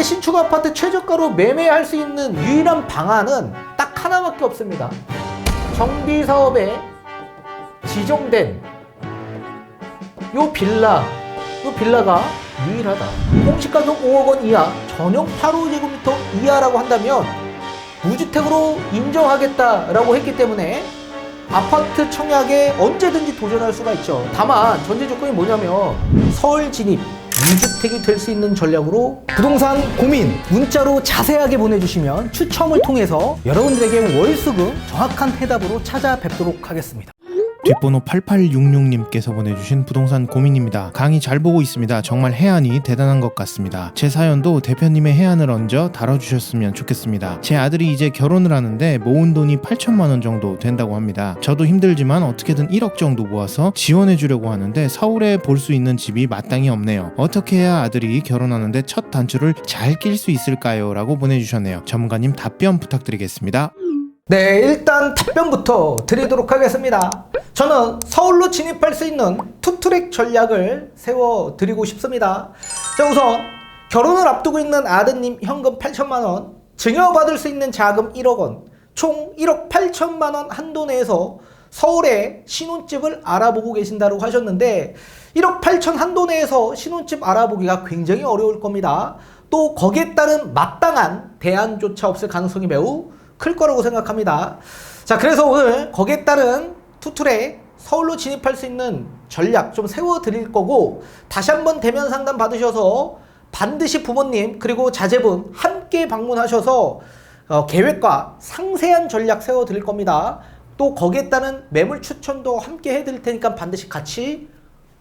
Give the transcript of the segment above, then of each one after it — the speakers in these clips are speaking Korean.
신축 아파트 최저가로 매매할 수 있는 유일한 방안은 딱 하나밖에 없습니다. 정비사업에 지정된 요 빌라가 유일하다. 공시가격 5억 원 이하, 전용 8호제곱미터 이하라고 한다면 무주택으로 인정하겠다라고 했기 때문에 아파트 청약에 언제든지 도전할 수가 있죠. 다만 전제 조건이 뭐냐면 서울 진입, 무주택이 될 수 있는 전략으로 부동산 고민 문자로 자세하게 보내주시면 추첨을 통해서 여러분들에게 월수금 정확한 해답으로 찾아뵙도록 하겠습니다. 뒷번호 8866님께서 보내주신 부동산 고민입니다. 강의 잘 보고 있습니다. 정말 해안이 대단한 것 같습니다. 제 사연도 대표님의 해안을 얹어 다뤄주셨으면 좋겠습니다. 제 아들이 이제 결혼을 하는데 모은 돈이 8천만 원 정도 된다고 합니다. 저도 힘들지만 어떻게든 1억 정도 모아서 지원해 주려고 하는데 서울에 볼 수 있는 집이 마땅히 없네요. 어떻게 해야 아들이 결혼하는데 첫 단추를 잘 낄 수 있을까요? 라고 보내주셨네요. 전문가님 답변 부탁드리겠습니다. 네, 일단 답변부터 드리도록 하겠습니다. 저는 서울로 진입할 수 있는 투트랙 전략을 세워드리고 싶습니다. 자, 우선 결혼을 앞두고 있는 아드님 현금 8천만 원, 증여받을 수 있는 자금 1억 원, 총 1억 8천만 원 한도 내에서 서울에 신혼집을 알아보고 계신다고 하셨는데 1억 8천 한도 내에서 신혼집 알아보기가 굉장히 어려울 겁니다. 또 거기에 따른 마땅한 대안조차 없을 가능성이 매우 클 거라고 생각합니다. 자, 그래서 오늘 거기에 따른 투트랙 서울로 진입할 수 있는 전략 좀 세워드릴 거고, 다시 한번 대면 상담 받으셔서 반드시 부모님 그리고 자제분 함께 방문하셔서 계획과 상세한 전략 세워드릴 겁니다. 또 거기에 따른 매물 추천도 함께 해드릴 테니까 반드시 같이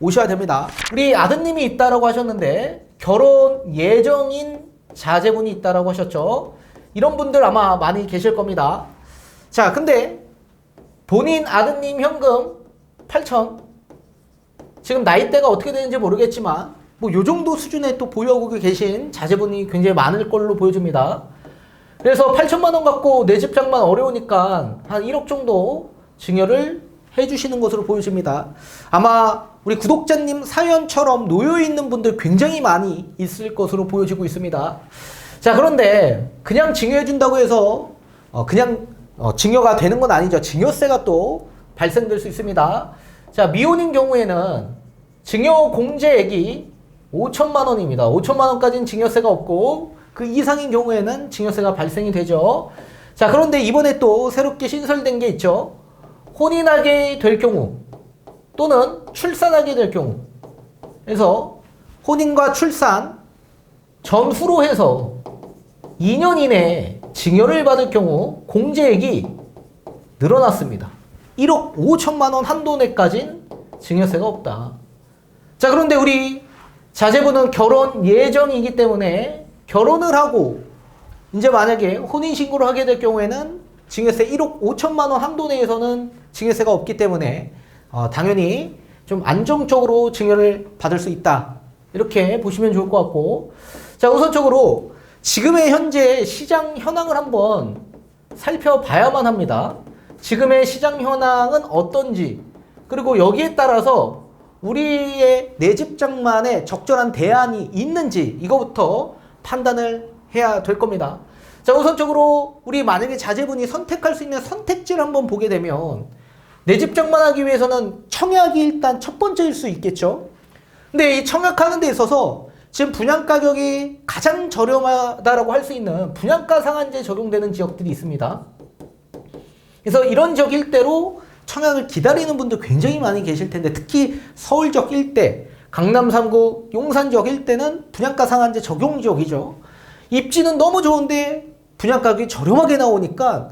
오셔야 됩니다. 우리 아드님이 있다라고 하셨는데 결혼 예정인 자제분이 있다라고 하셨죠. 이런 분들 아마 많이 계실 겁니다. 자, 근데 본인 아드님 현금 8천, 지금 나이대가 어떻게 되는지 모르겠지만 뭐 요 정도 수준에 또 보유하고 계신 자제분이 굉장히 많을 걸로 보여집니다. 그래서 8천만 원 갖고 내 집 장만 어려우니까 한 1억 정도 증여를 해주시는 것으로 보여집니다. 아마 우리 구독자님 사연처럼 놓여있는 분들 굉장히 많이 있을 것으로 보여지고 있습니다. 자, 그런데 그냥 증여해준다고 해서 그냥 증여가 되는 건 아니죠. 증여세가 또 발생될 수 있습니다. 자, 미혼인 경우에는 증여 공제액이 5천만 원입니다. 5천만 원까지는 증여세가 없고 그 이상인 경우에는 증여세가 발생이 되죠. 자, 그런데 이번에 또 새롭게 신설된 게 있죠. 혼인하게 될 경우 또는 출산하게 될 경우, 그래서 혼인과 출산 전후로 해서 2년 이내에 증여를 받을 경우 공제액이 늘어났습니다. 1억 5천만 원 한도 내까진 증여세가 없다. 자, 그런데 우리 자제분은 결혼 예정이기 때문에 결혼을 하고 이제 만약에 혼인신고를 하게 될 경우에는 증여세 1억 5천만 원 한도 내에서는 증여세가 없기 때문에 당연히 좀 안정적으로 증여를 받을 수 있다. 이렇게 보시면 좋을 것 같고, 자, 우선적으로 지금의 현재 시장 현황을 한번 살펴봐야만 합니다. 지금의 시장 현황은 어떤지, 그리고 여기에 따라서 우리의 내 집 장만에 적절한 대안이 있는지 이거부터 판단을 해야 될 겁니다. 자, 우선적으로 우리 만약에 자제분이 선택할 수 있는 선택지를 한번 보게 되면 내 집 장만하기 위해서는 청약이 일단 첫 번째일 수 있겠죠. 근데 이 청약하는 데 있어서 지금 분양가격이 가장 저렴하다라고 할 수 있는 분양가 상한제 적용되는 지역들이 있습니다. 그래서 이런 지역 일대로 청약을 기다리는 분들 굉장히 많이 계실 텐데, 특히 서울 지역 일대, 강남 3구, 용산 지역 일대는 분양가 상한제 적용 지역이죠. 입지는 너무 좋은데 분양가격이 저렴하게 나오니까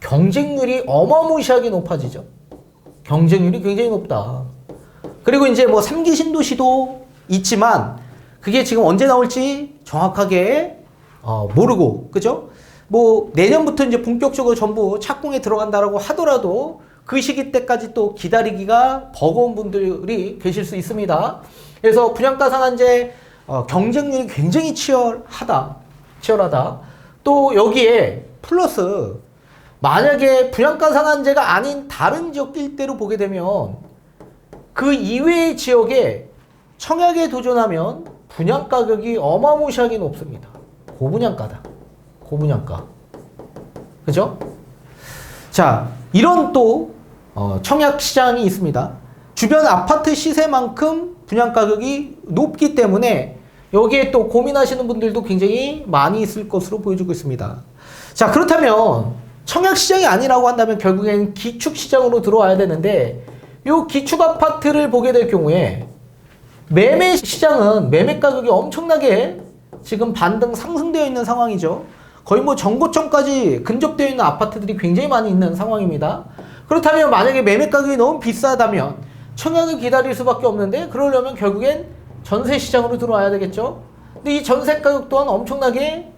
경쟁률이 어마무시하게 높아지죠. 경쟁률이 굉장히 높다. 그리고 이제 뭐 3기 신도시도 있지만 그게 지금 언제 나올지 정확하게 모르고, 그죠? 뭐 내년부터 이제 본격적으로 전부 착공에 들어간다라고 하더라도 그 시기 때까지 또 기다리기가 버거운 분들이 계실 수 있습니다. 그래서 분양가 상한제 경쟁률이 굉장히 치열하다. 또 여기에 플러스 만약에 분양가 상한제가 아닌 다른 지역 일대로 보게 되면 그 이외의 지역에 청약에 도전하면 분양 가격이 어마무시하게 높습니다. 고분양가다. 고분양가. 그죠? 자, 이런 또 청약 시장이 있습니다. 주변 아파트 시세만큼 분양가격이 높기 때문에 여기에 또 고민하시는 분들도 굉장히 많이 있을 것으로 보여지고 있습니다. 자, 그렇다면 청약 시장이 아니라고 한다면 결국엔 기축 시장으로 들어와야 되는데 이 기축 아파트를 보게 될 경우에 매매 시장은 매매 가격이 엄청나게 지금 반등 상승되어 있는 상황이죠. 거의 뭐 정고점까지 근접되어 있는 아파트들이 굉장히 많이 있는 상황입니다. 그렇다면 만약에 매매 가격이 너무 비싸다면 청약을 기다릴 수밖에 없는데 그러려면 결국엔 전세 시장으로 들어와야 되겠죠. 근데 이 전세 가격 또한 엄청나게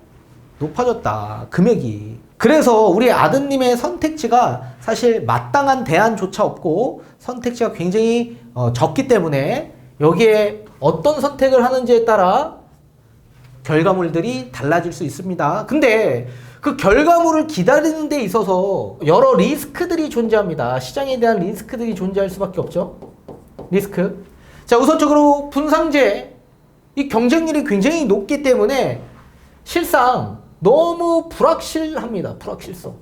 높아졌다. 금액이. 그래서 우리 아드님의 선택지가 사실 마땅한 대안조차 없고 선택지가 굉장히 적기 때문에 여기에 어떤 선택을 하는지에 따라 결과물들이 달라질 수 있습니다. 근데 그 결과물을 기다리는 데 있어서 여러 리스크들이 존재합니다. 시장에 대한 리스크들이 존재할 수밖에 없죠. 리스크. 자, 우선적으로 분상제 이 경쟁률이 굉장히 높기 때문에 실상 너무 불확실합니다. 불확실성.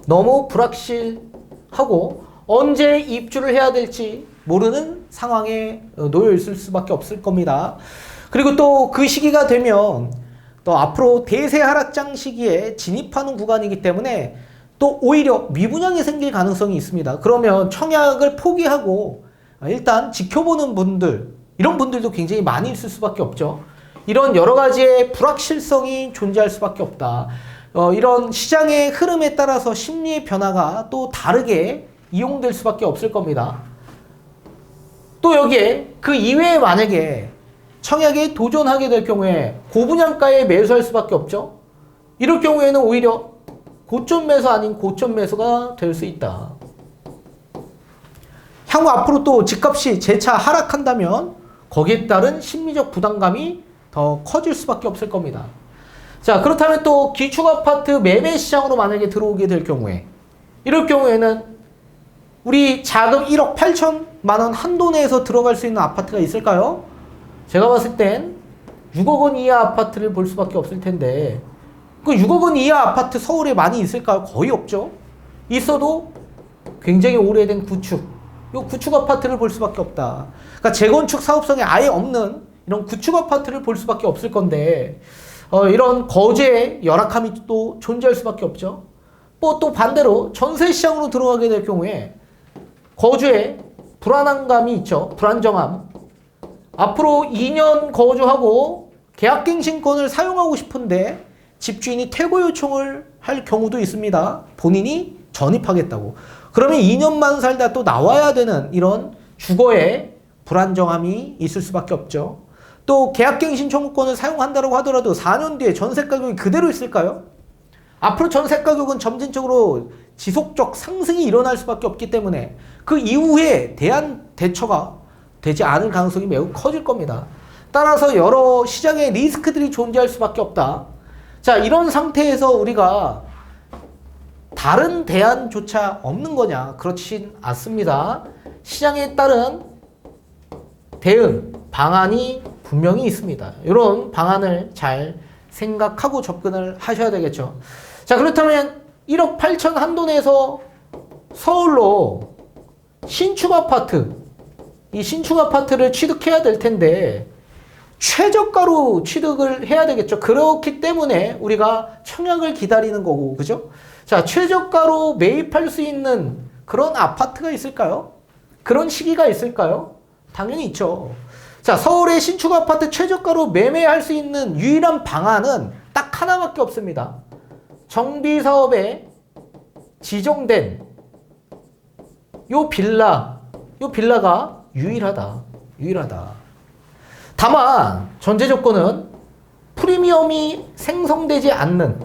너무 불확실하고 언제 입주를 해야 될지 모르는 상황에 놓여 있을 수밖에 없을 겁니다. 그리고 또 그 시기가 되면 또 앞으로 대세 하락장 시기에 진입하는 구간이기 때문에 또 오히려 미분양이 생길 가능성이 있습니다. 그러면 청약을 포기하고 일단 지켜보는 분들, 이런 분들도 굉장히 많이 있을 수밖에 없죠. 이런 여러 가지의 불확실성이 존재할 수밖에 없다. 이런 시장의 흐름에 따라서 심리의 변화가 또 다르게 이용될 수밖에 없을 겁니다. 또 여기에 그 이외에 만약에 청약에 도전하게 될 경우에 고분양가에 매수할 수밖에 없죠. 이럴 경우에는 오히려 고점 매수 아닌 고점 매수가 될 수 있다. 향후 앞으로 또 집값이 재차 하락한다면 거기에 따른 심리적 부담감이 더 커질 수밖에 없을 겁니다. 자, 그렇다면 또 기축 아파트 매매 시장으로 만약에 들어오게 될 경우에 이럴 경우에는 우리 자금 1억 8천만 원 한도 내에서 들어갈 수 있는 아파트가 있을까요? 제가 봤을 땐 6억 원 이하 아파트를 볼 수밖에 없을 텐데 그 6억 원 이하 아파트 서울에 많이 있을까요? 거의 없죠. 있어도 굉장히 오래된 구축, 이 구축 아파트를 볼 수밖에 없다. 그러니까 재건축 사업성이 아예 없는 이런 구축 아파트를 볼 수밖에 없을 건데 이런 거제의 열악함이 또 존재할 수밖에 없죠. 뭐 또 반대로 전세 시장으로 들어가게 될 경우에 거주에 불안감이 있죠. 불안정함. 앞으로 2년 거주하고 계약갱신권을 사용하고 싶은데 집주인이 퇴거 요청을 할 경우도 있습니다. 본인이 전입하겠다고. 그러면 2년만 살다 또 나와야 되는 이런 주거에 불안정함이 있을 수밖에 없죠. 또 계약갱신 청구권을 사용한다고 하더라도 4년 뒤에 전세 가격이 그대로 있을까요? 앞으로 전세 가격은 점진적으로 지속적 상승이 일어날 수밖에 없기 때문에 그 이후에 대한 대처가 되지 않을 가능성이 매우 커질 겁니다. 따라서 여러 시장의 리스크들이 존재할 수밖에 없다. 자, 이런 상태에서 우리가 다른 대안조차 없는 거냐? 그렇진 않습니다. 시장에 따른 대응, 방안이 분명히 있습니다. 이런 방안을 잘 생각하고 접근을 하셔야 되겠죠. 자, 그렇다면 1억 8천 한도 내에서 서울로 신축 아파트, 이 신축 아파트를 취득해야 될 텐데 최저가로 취득을 해야 되겠죠. 그렇기 때문에 우리가 청약을 기다리는 거고, 그죠? 자, 최저가로 매입할 수 있는 그런 아파트가 있을까요? 그런 시기가 있을까요? 당연히 있죠. 자, 서울의 신축 아파트 최저가로 매매할 수 있는 유일한 방안은 딱 하나밖에 없습니다. 정비사업에 지정된 요 빌라가 유일하다. 다만 전제 조건은 프리미엄이 생성되지 않는,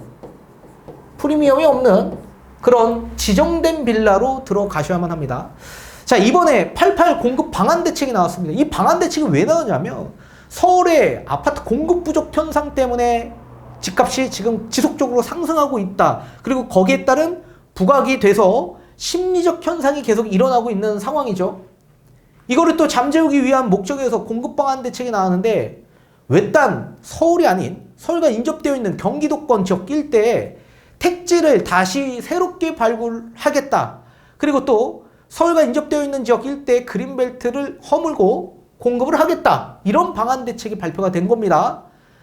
프리미엄이 없는 그런 지정된 빌라로 들어가셔야만 합니다. 자, 이번에 88 공급 방안 대책이 나왔습니다. 이 방안 대책이 왜 나오냐면 서울의 아파트 공급 부족 현상 때문에 집값이 지금 지속적으로 상승하고 있다. 그리고 거기에 따른 부각이 돼서 심리적 현상이 계속 일어나고 있는 상황이죠. 이거를 또 잠재우기 위한 목적에서 공급 방안 대책이 나왔는데 외딴 서울이 아닌 서울과 인접되어 있는 경기도권 지역 일대에 택지를 다시 새롭게 발굴하겠다. 그리고 또 서울과 인접되어 있는 지역 일대에 그린벨트를 허물고 공급을 하겠다. 이런 방안 대책이 발표가 된 겁니다.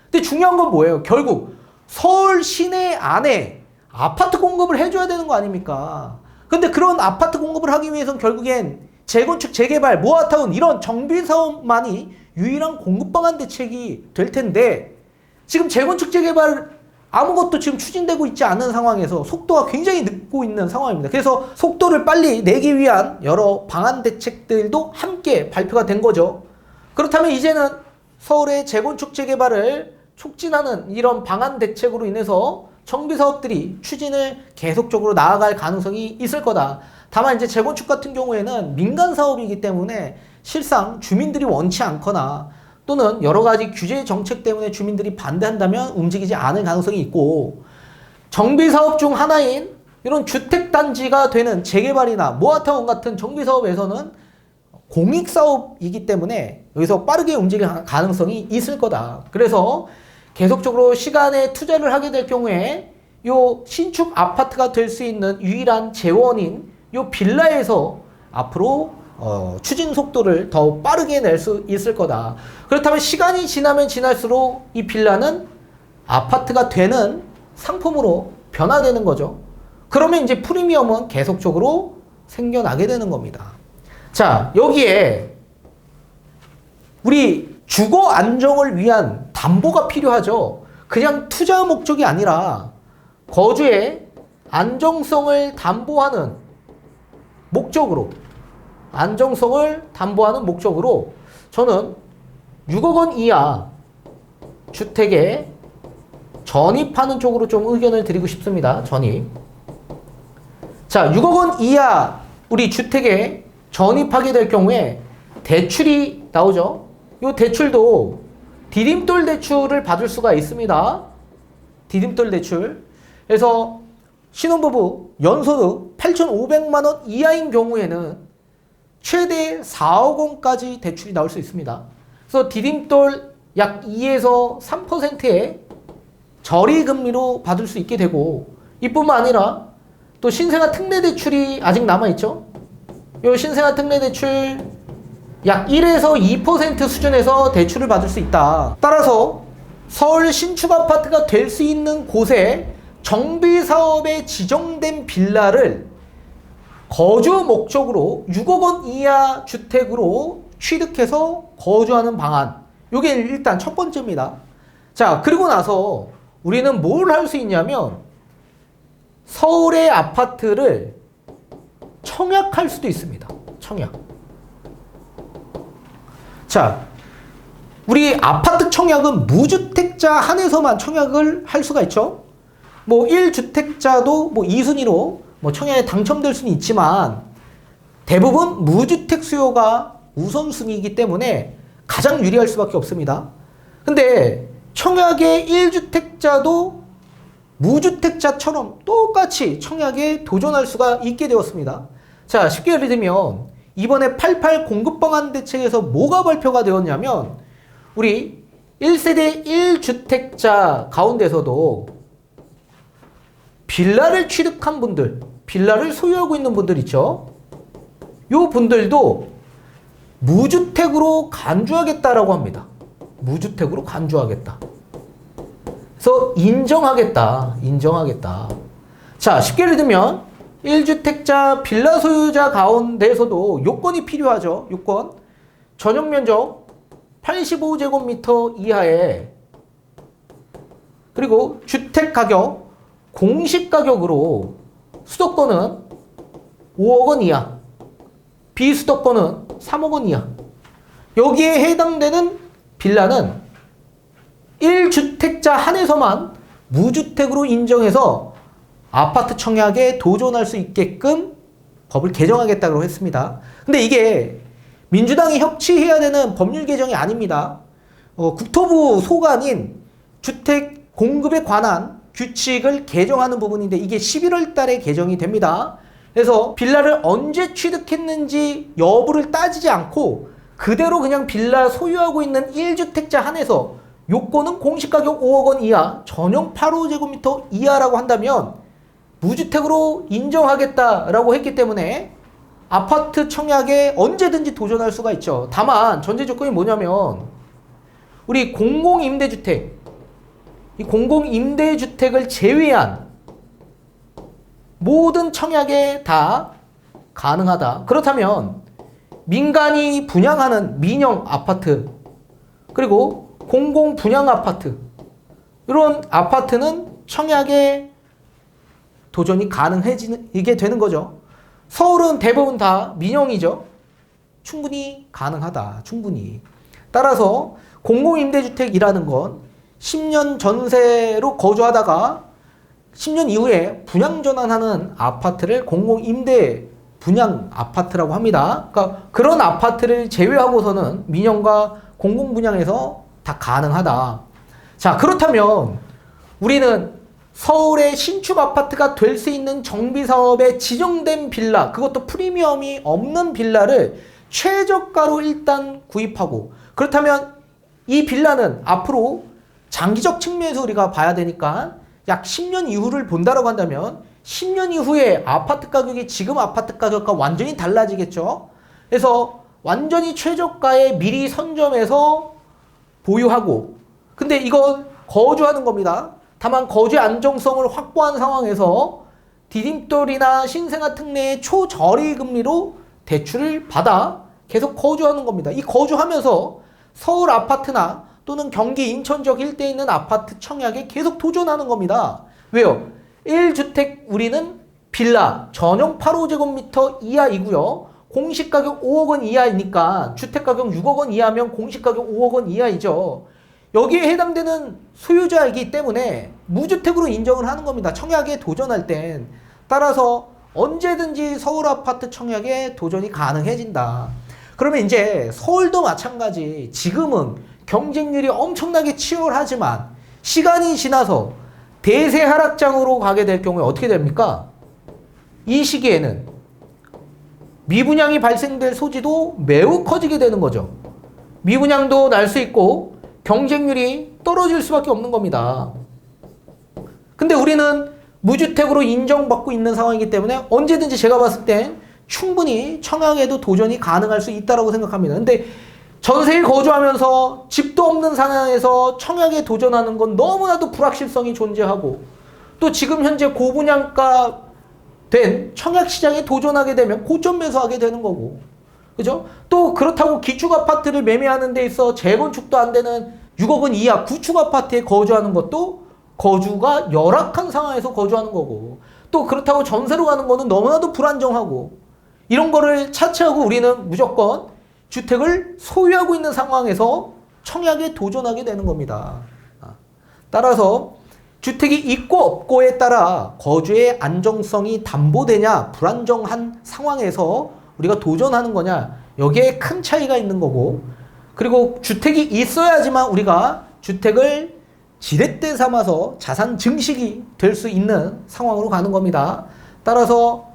근데 중요한 건 뭐예요? 결국 서울 시내 안에 아파트 공급을 해줘야 되는 거 아닙니까? 근데 그런 아파트 공급을 하기 위해서는 결국엔 재건축, 재개발, 모아타운 이런 정비사업만이 유일한 공급 방안 대책이 될 텐데 지금 재건축, 재개발 아무것도 지금 추진되고 있지 않은 상황에서 속도가 굉장히 늦고 있는 상황입니다. 그래서 속도를 빨리 내기 위한 여러 방안 대책들도 함께 발표가 된 거죠. 그렇다면 이제는 서울의 재건축, 재개발을 촉진하는 이런 방안 대책으로 인해서 정비사업들이 추진을 계속적으로 나아갈 가능성이 있을 거다. 다만 이제 재건축 같은 경우에는 민간 사업이기 때문에 실상 주민들이 원치 않거나 또는 여러 가지 규제 정책 때문에 주민들이 반대한다면 움직이지 않을 가능성이 있고, 정비사업 중 하나인 이런 주택단지가 되는 재개발이나 모아타운 같은 정비사업에서는 공익사업이기 때문에 여기서 빠르게 움직일 가능성이 있을 거다. 그래서 계속적으로 시간에 투자를 하게 될 경우에 요 신축 아파트가 될 수 있는 유일한 재원인 요 빌라에서 앞으로 추진 속도를 더 빠르게 낼 수 있을 거다. 그렇다면 시간이 지나면 지날수록 이 빌라는 아파트가 되는 상품으로 변화되는 거죠. 그러면 이제 프리미엄은 계속적으로 생겨나게 되는 겁니다. 자, 여기에 우리 주거 안정을 위한 담보가 필요하죠. 그냥 투자 목적이 아니라 거주의 안정성을 담보하는 목적으로, 저는 6억 원 이하 주택에 전입하는 쪽으로 좀 의견을 드리고 싶습니다. 전입. 자, 6억 원 이하 우리 주택에 전입하게 될 경우에 대출이 나오죠. 이 대출도 디딤돌 대출을 받을 수가 있습니다. 디딤돌 대출. 그래서 신혼부부 연소득 8,500만 원 이하인 경우에는 최대 4억 원까지 대출이 나올 수 있습니다. 그래서 디딤돌 약 2에서 3%의 저리금리로 받을 수 있게 되고, 이뿐만 아니라 또 신생아 특례 대출이 아직 남아있죠. 이 신생아 특례 대출 약 1에서 2% 수준에서 대출을 받을 수 있다. 따라서 서울 신축 아파트가 될 수 있는 곳에 정비사업에 지정된 빌라를 거주 목적으로 6억 원 이하 주택으로 취득해서 거주하는 방안. 이게 일단 첫 번째입니다. 자, 그리고 나서 우리는 뭘 할 수 있냐면 서울의 아파트를 청약할 수도 있습니다. 청약. 자, 우리 아파트 청약은 무주택자 한해서만 청약을 할 수가 있죠. 뭐 1주택자도 뭐 2순위로 뭐 청약에 당첨될 수는 있지만 대부분 무주택 수요가 우선순위이기 때문에 가장 유리할 수밖에 없습니다. 근데 청약의 1주택자도 무주택자처럼 똑같이 청약에 도전할 수가 있게 되었습니다. 자, 쉽게 예를 들면 이번에 88 공급방안 대책에서 뭐가 발표가 되었냐면 우리 1세대 1주택자 가운데서도 빌라를 취득한 분들, 빌라를 소유하고 있는 분들 있죠. 요 분들도 무주택으로 간주하겠다라고 합니다. 무주택으로 간주하겠다. 그래서 인정하겠다. 자, 쉽게 예를 들면 1주택자 빌라 소유자 가운데에서도 요건이 필요하죠. 요건. 전용 면적 85제곱미터 이하에, 그리고 주택 가격 공시 가격으로 수도권은 5억 원 이하, 비수도권은 3억 원 이하. 여기에 해당되는 빌라는 1주택자 한해서만 무주택으로 인정해서 아파트 청약에 도전할 수 있게끔 법을 개정하겠다고 했습니다. 근데 이게 민주당이 협치해야 되는 법률 개정이 아닙니다. 국토부 소관인 주택 공급에 관한 규칙을 개정하는 부분인데 이게 11월 달에 개정이 됩니다. 그래서 빌라를 언제 취득했는지 여부를 따지지 않고 그대로 그냥 빌라 소유하고 있는 1주택자 한해서 요건은 공시가격 5억 원 이하, 전용 8호제곱미터 이하라고 한다면 무주택으로 인정하겠다라고 했기 때문에 아파트 청약에 언제든지 도전할 수가 있죠. 다만 전제 조건이 뭐냐면 우리 공공임대주택, 이 공공임대주택을 제외한 모든 청약에 다 가능하다. 그렇다면 민간이 분양하는 민영 아파트, 그리고 공공 분양 아파트, 이런 아파트는 청약에 도전이 가능해지게 되는 거죠. 서울은 대부분 다 민영이죠. 충분히 가능하다. 충분히. 따라서 공공임대주택이라는 건 10년 전세로 거주하다가 10년 이후에 분양 전환하는 아파트를 공공임대 분양 아파트라고 합니다. 그러니까 그런 아파트를 제외하고서는 민영과 공공분양에서 다 가능하다. 자, 그렇다면 우리는 서울의 신축 아파트가 될 수 있는 정비사업에 지정된 빌라, 그것도 프리미엄이 없는 빌라를 최저가로 일단 구입하고, 그렇다면 이 빌라는 앞으로 장기적 측면에서 우리가 봐야 되니까 약 10년 이후를 본다라고 한다면 10년 이후에 아파트 가격이 지금 아파트 가격과 완전히 달라지겠죠. 그래서 완전히 최저가에 미리 선점해서 보유하고, 근데 이건 거주하는 겁니다. 다만 거주의 안정성을 확보한 상황에서 디딤돌이나 신생아 특례의 초저리 금리로 대출을 받아 계속 거주하는 겁니다. 이 거주하면서 서울 아파트나 또는 경기 인천 지역 일대에 있는 아파트 청약에 계속 도전하는 겁니다. 왜요? 1주택 우리는 빌라 전용 8호제곱미터 이하이고요. 공시가격 5억 원 이하이니까 주택가격 6억 원 이하면 공시가격 5억 원 이하이죠. 여기에 해당되는 소유자이기 때문에 무주택으로 인정을 하는 겁니다. 청약에 도전할 땐. 따라서 언제든지 서울 아파트 청약에 도전이 가능해진다. 그러면 이제 서울도 마찬가지. 지금은 경쟁률이 엄청나게 치열하지만 시간이 지나서 대세 하락장으로 가게 될 경우에 어떻게 됩니까? 이 시기에는 미분양이 발생될 소지도 매우 커지게 되는 거죠. 미분양도 날 수 있고 경쟁률이 떨어질 수밖에 없는 겁니다. 근데 우리는 무주택으로 인정받고 있는 상황이기 때문에 언제든지 제가 봤을 땐 충분히 청약에도 도전이 가능할 수 있다고 생각합니다. 근데 전세에 거주하면서 집도 없는 상황에서 청약에 도전하는 건 너무나도 불확실성이 존재하고, 또 지금 현재 고분양가 된 청약 시장에 도전하게 되면 고점 매수하게 되는 거고, 그죠? 또 그렇다고 기축 아파트를 매매하는 데 있어 재건축도 안 되는 6억 원 이하 구축 아파트에 거주하는 것도 거주가 열악한 상황에서 거주하는 거고, 또 그렇다고 전세로 가는 거는 너무나도 불안정하고, 이런 거를 차치하고 우리는 무조건 주택을 소유하고 있는 상황에서 청약에 도전하게 되는 겁니다. 따라서 주택이 있고 없고에 따라 거주의 안정성이 담보되냐 불안정한 상황에서 우리가 도전하는 거냐, 여기에 큰 차이가 있는 거고, 그리고 주택이 있어야지만 우리가 주택을 지렛대 삼아서 자산 증식이 될 수 있는 상황으로 가는 겁니다. 따라서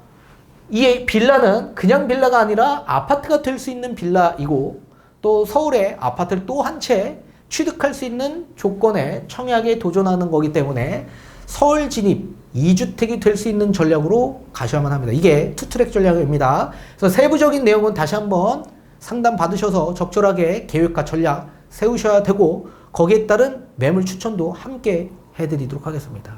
이 빌라는 그냥 빌라가 아니라 아파트가 될 수 있는 빌라이고, 또 서울에 아파트를 또 한 채 취득할 수 있는 조건에 청약에 도전하는 거기 때문에 서울 진입 2주택이 될 수 있는 전략으로 가셔야만 합니다. 이게 투트랙 전략입니다. 그래서 세부적인 내용은 다시 한번 상담 받으셔서 적절하게 계획과 전략 세우셔야 되고, 거기에 따른 매물 추천도 함께 해드리도록 하겠습니다.